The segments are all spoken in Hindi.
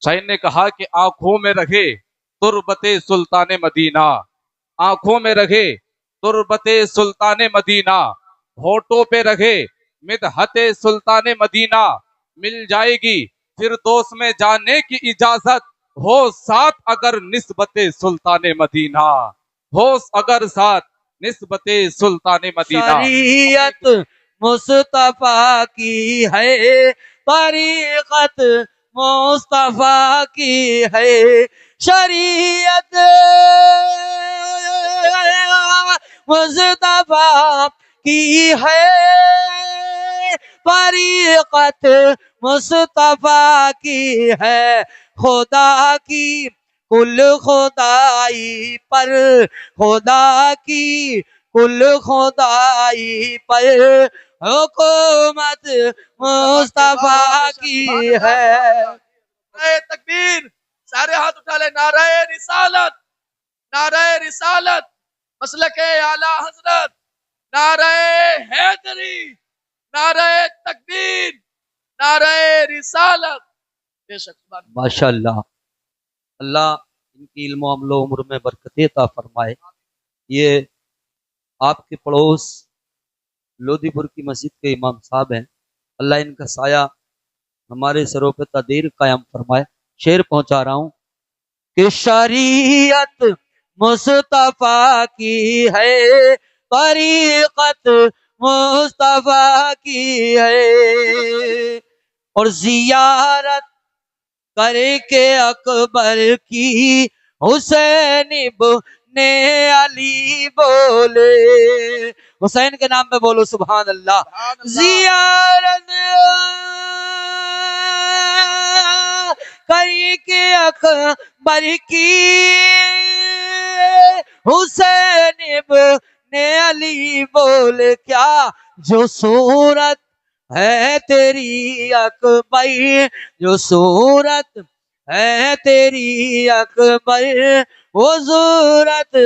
शायर ने कहा कि आंखों में रखे तुरबते सुल्तान मदीना, आंखों में रखे तुरबते सुल्तान मदीना, होठों पे रखे मिदहते सुल्तान मदीना, मिल जाएगी फिर दोस्त में जाने की इजाजत, हो साथ अगर निस्बते सुल्तान मदीना, हो अगर साथ निस्बते सुल्तान मदीना। शरीयत मुस्तफा की है, तरीकत मुस्तफा की है, शरीयत मुस्तफा की है, तरीकत मुस्तफा की है, खुदा की कुल खुदाई पर, खुदा की कुल खुदाई पर हुकूमत मुस्तफा की है। नारे तकबीर, सारे हाथ उठा ले। नारे रिसालत, नारे रिसालत, मसलके आला हजरत, नारे हैदरी, नारे तकबीर, नारे रिसालत। बेशक माशाअल्लाह, अल्लाह इनकी इल्म अमलो उम्र में बरकत अता फरमाए। ये आपके पड़ोस लोधीपुर की मस्जिद के इमाम साहब हैं, अल्लाह इनका साया हमारे सरों पे तदीर कायम फरमाए। शेर पहुंचा रहा हूं कि शरीयत मुस्तफा की है, तरीकत मुस्तफा की है, और जियारत करके अकबर की हुसैन इब्ने अली बोले, हुसैन के नाम पे बोलो सुभान अल्लाह। जियारत करके अकबर की हुसैन इब्ने अली बोले, क्या जो सूरत है तेरी अकबर, जो सूरत है तेरी अकबर, वो सूरत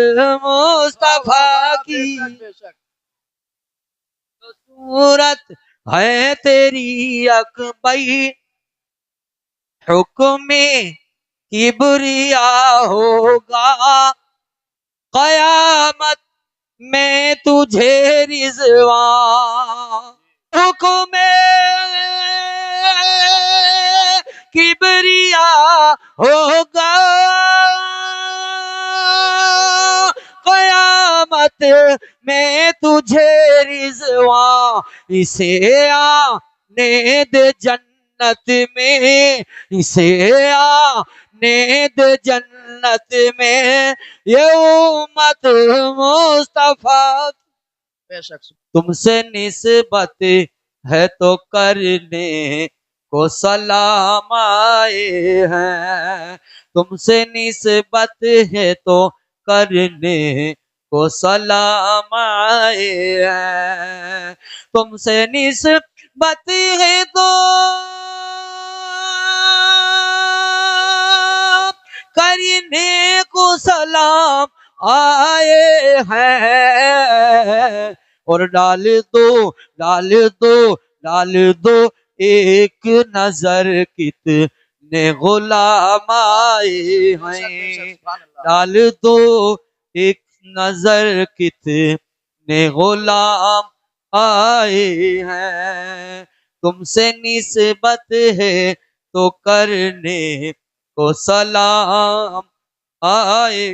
मुस्तफा की, जो सूरत है तेरी अकबर, हुक्म किबरिया होगा कयामत में तुझे रिज़वा, हुक्म किबरिया होगा कयामत में तुझे रिज़वा, इसे आने दे जन्नत में, इसे आने दे जन्नत में, ये उम्मत मुस्तफा। बेशक तुमसे निस्बत है तो करने को सलाम आए हैं, तुमसे निस्बत है तो करने को सलाम आए हैं, तुमसे निस्बत है तो करने को सलाम आए हैं, और डाल दो डाल दो डाल दो एक नजर कितने गुलाम आए हैं, डाल दो एक नजर कितने गुलाम आए हैं, तुमसे निस्बत है तो करने को सलाम आए।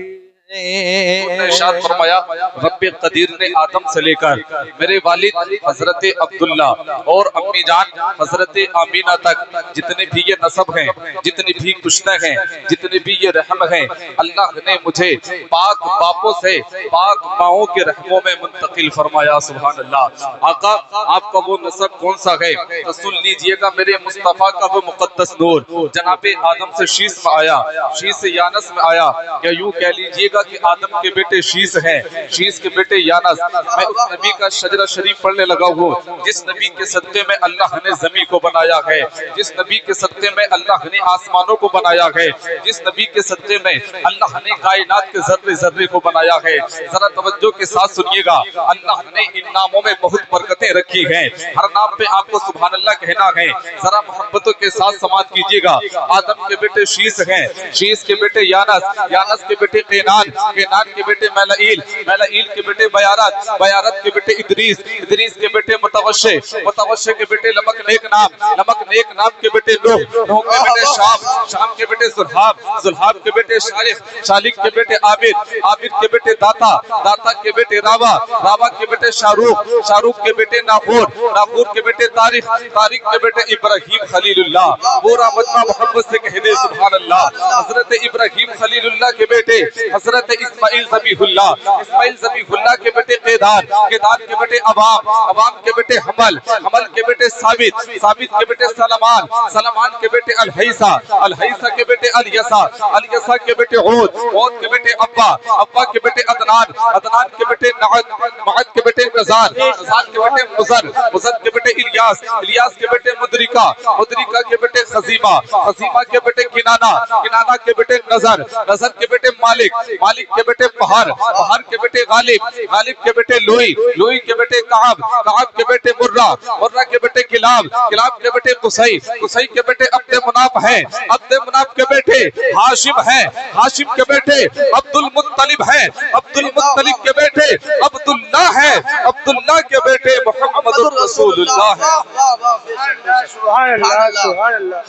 इरशाद फरमाया रब्बे कदीर ने आदम से लेकर मेरे वालिद हजरत अब्दुल्ला और अम्मी जान हजरत आमीना तक जितने भी ये नसब हैं, जितनी भी कुश्ते हैं, जितने भी ये रहम हैं, अल्लाह ने मुझे पाक बापों से पाक माओं के रहमों में मुंतकिल फरमाया। सुभान अल्लाह। आका आपका वो नसब कौन सा है तो सुन लीजिएगा। मेरे मुस्तफा का वो मुकद्दस नूर जनाबे आदम से शीश में आया, शीश से यानस में आया, या यूं कह लीजिएगा देखिएगा कि आदम के बेटे शीस हैं, शीस के बेटे यानस। मैं उस नबी का शजरा शरीफ पढ़ने लगा हूँ जिस नबी के सदक़े में अल्लाह ने ज़मीन को बनाया है, जिस नबी के सदक़े में अल्लाह ने आसमानों को बनाया है, जिस नबी के सदक़े में अल्लाह ने कायनात के जर्रे जर्रे को बनाया है। जरा तवज्जो के साथ सुनिएगा, अल्लाह ने इन नामों में बहुत बरकतें रखी हैं। हर नाम पे आपको सुभान अल्लाह कहना है। जरा मोहब्बतों के साथ समाज कीजिएगा। आदम के बेटे शीस हैं, शीस के बेटे यानस, यानस के बेटे केनान, केनान के बेटे मैलाइल, मैलाइल के बेटे बयारत, बयारत के बेटे इदरीस, इदरीस के बेटे मुतवश्शे, मुतवश्शे के बेटे लमक नेक नाम, लमक नेक नाम के बेटे नूह, नूह के बेटे शाम, शाम के बेटे जुल्हाब, जुल्हाब के बेटे शालिक, शालिक के बेटे आबिद, आबिद के बेटे दाता, दाता के बेटे रावा, रावा के बेटे शाहरुख, शाहरुख के बेटे नाफूर, नाफूर के बेटे तारिक, तारिक के बेटे इब्राहिम खलीलुल्लाह। पूरा मजमा मोहब्बत से कह दे सुभान अल्लाह। हजरत इब्राहिम खलीलुल्लाह के बेटे हजरत इस्माइल ज़बीहुल्लाह, इस्माइल ज़बीहुल्लाह के बेटे केदार, केदार के बेटे अवाम, अवाम के बेटे हमल, हमल के बेटे साबित, साबित के बेटे सलमान, सलमान के बेटे अलहैसा, अलहैसा के बेटे अलियसा, अलियसा के बेटे ओद, ओद के बेटे अब्बा, अब्बा के बेटे अदनान, अदनान के बेटे नअद, नअद के बेटे नज़ार, नज़ार के बेटे मुज़र, मुज़र के बेटे इलियास, इलियास के बेटे मुदरिका, मुदरिका के बेटे खजीमा, खजीमा के बेटे किनाना, किनाना के बेटे नजर, नजर के बेटे मालिक, मालिक के बेटे पहाड़, पहाड़ के बेटे गालिब, गालिब के बेटे लुई, लुई के बेटे काब, काब के बेटे मुर्रा, मुर्रा के बेटे किलाब, किलाब के बेटे कुसई, कुसई के बेटे अब्दे मुनाफ है, अब्दे मुनाफ के बेटे हाशिम है, हाशिम के बेटे अब्दुल मुत्तलिब है, अब्दुल मुत्तलिब के बेटे अब्दुल्ला है, अब्दुल्ला के बेटे मुहम्मदुर रसूलुल्लाह है।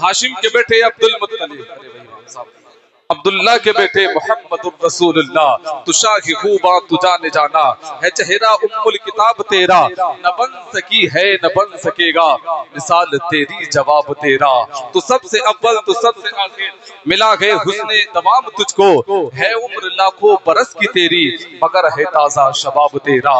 हाशिम के बेटे अब्दुल मुत्तलिब, अब्दुल्ला के बेटे मोहम्मदुर रसूलुल्लाह। तुशाही खूबा तुझा ने जाना है चेहरा उम्मुल किताब तेरा, न बन सकी है न बन सकेगा मिसाल तेरी जवाब तेरा। तू सबसे अव्वल तू सबसे आखिर, मिला है हुस्ने तमाम तुझको, है उम्र लाखों बरस की तेरी मगर है ताजा शबाब तेरा।